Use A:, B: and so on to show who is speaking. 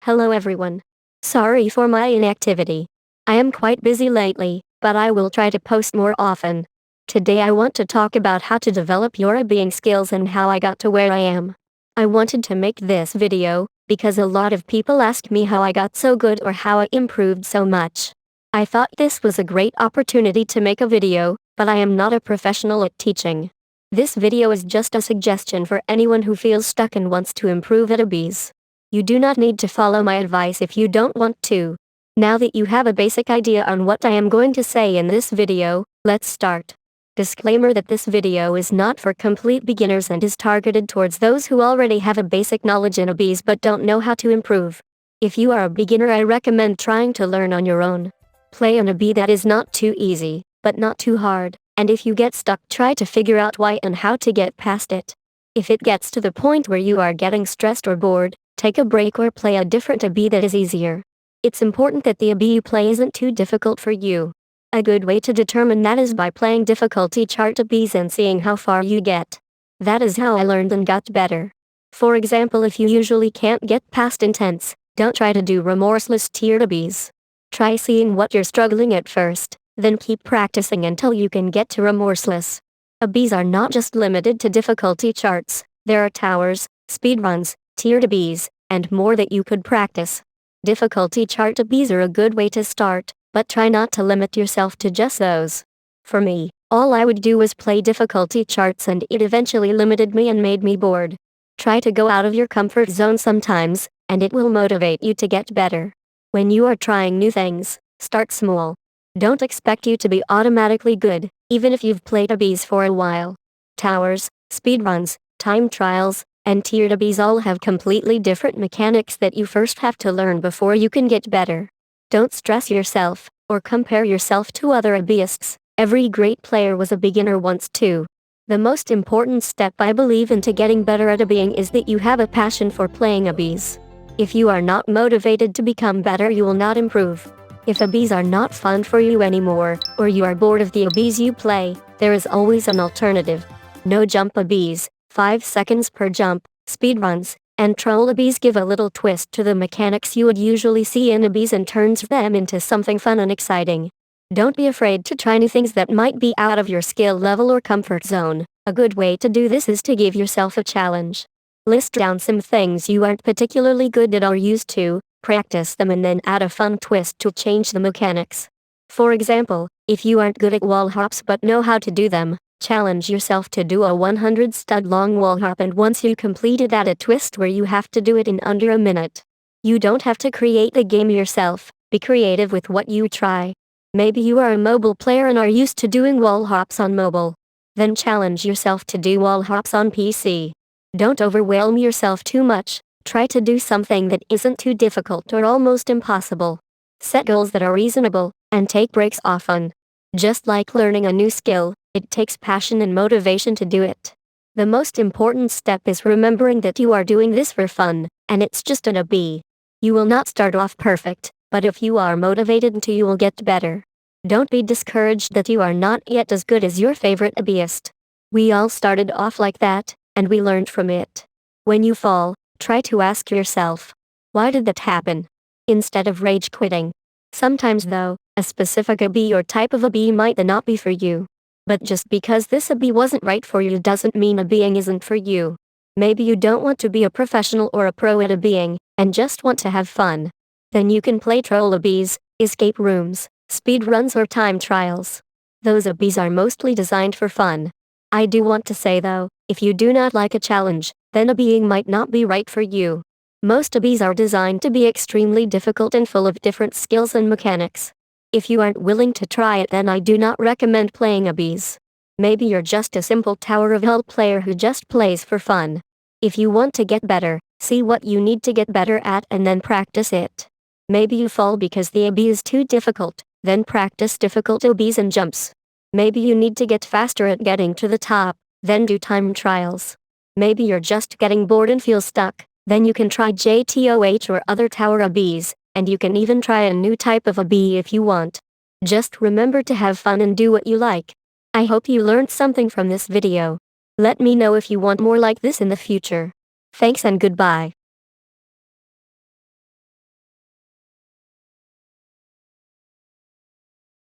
A: Hello everyone. Sorry for my inactivity. I am quite busy lately, but I will try to post more often. Today I want to talk about how to develop your obbying skills and how I got to where I am. I wanted to make this video because a lot of people ask me how I got so good or how I improved so much. I thought this was a great opportunity to make a video, but I am not a professional at teaching. This video is just a suggestion for anyone who feels stuck and wants to improve at obbies. You do not need to follow my advice if you don't want to. Now that you have a basic idea on what I am going to say in this video, let's start. Disclaimer that this video is not for complete beginners and is targeted towards those who already have a basic knowledge in obbies but don't know how to improve. If you are a beginner, I recommend trying to learn on your own. Play an obby that is not too easy, but not too hard, and if you get stuck, try to figure out why and how to get past it. If it gets to the point where you are getting stressed or bored, take a break or play a different obby that is easier. It's important that the obby you play isn't too difficult for you. A good way to determine that is by playing difficulty chart obbies and seeing how far you get. That is how I learned and got better. For example, if you usually can't get past intense, don't try to do remorseless tiered obbies. Try seeing what you're struggling at first, then keep practicing until you can get to remorseless. Obbies are not just limited to difficulty charts. There are towers, speedruns, tiered obbies, and more that you could practice. Difficulty chart obbies are a good way to start, but try not to limit yourself to just those. For me, all I would do was play difficulty charts and it eventually limited me and made me bored. Try to go out of your comfort zone sometimes, and it will motivate you to get better. When you are trying new things, start small. Don't expect you to be automatically good, even if you've played obbies for a while. Towers, speedruns, time trials, and tiered obbies all have completely different mechanics that you first have to learn before you can get better. Don't stress yourself, or compare yourself to other obbyists. Every great player was a beginner once too. The most important step I believe into getting better at obbying is that you have a passion for playing obbies. If you are not motivated to become better, you will not improve. If obbies are not fun for you anymore, or you are bored of the obbies you play, there is always an alternative. No jump obbies, 5 seconds per jump, speedruns, and troll obbies give a little twist to the mechanics you would usually see in obbies and turns them into something fun and exciting. Don't be afraid to try new things that might be out of your skill level or comfort zone. A good way to do this is to give yourself a challenge. List down some things you aren't particularly good at or used to, practice them and then add a fun twist to change the mechanics. For example, if you aren't good at wall hops but know how to do them, challenge yourself to do a 100 stud long wall hop, and once you complete it, add a twist where you have to do it in under a minute. You don't have to create the game yourself, be creative with what you try. Maybe you are a mobile player and are used to doing wall hops on mobile. Then challenge yourself to do wall hops on PC. Don't overwhelm yourself too much, try to do something that isn't too difficult or almost impossible. Set goals that are reasonable, and take breaks often. Just like learning a new skill, it takes passion and motivation to do it. The most important step is remembering that you are doing this for fun, and it's just an obby. You will not start off perfect, but if you are motivated you will get better. Don't be discouraged that you are not yet as good as your favorite obbyist. We all started off like that, and we learned from it. When you fall, try to ask yourself, why did that happen? Instead of rage quitting. Sometimes though, a specific obby or type of obby might not be for you. But just because this obby wasn't right for you doesn't mean obbying isn't for you. Maybe you don't want to be a professional or a pro at obbying, and just want to have fun. Then you can play troll obbies, escape rooms, speedruns or time trials. Those obbies are mostly designed for fun. I do want to say though, if you do not like a challenge, then obbying might not be right for you. Most obbies are designed to be extremely difficult and full of different skills and mechanics. If you aren't willing to try it, then I do not recommend playing obbies. Maybe you're just a simple Tower of Hell player who just plays for fun. If you want to get better, see what you need to get better at and then practice it. Maybe you fall because the obby is too difficult, then practice difficult obbies and jumps. Maybe you need to get faster at getting to the top, then do time trials. Maybe you're just getting bored and feel stuck, then you can try jtoh or other tower obbies. And you can even try a new type of obby if you want. Just remember to have fun and do what you like. I hope you learned something from this video. Let me know if you want more like this in the future. Thanks and goodbye.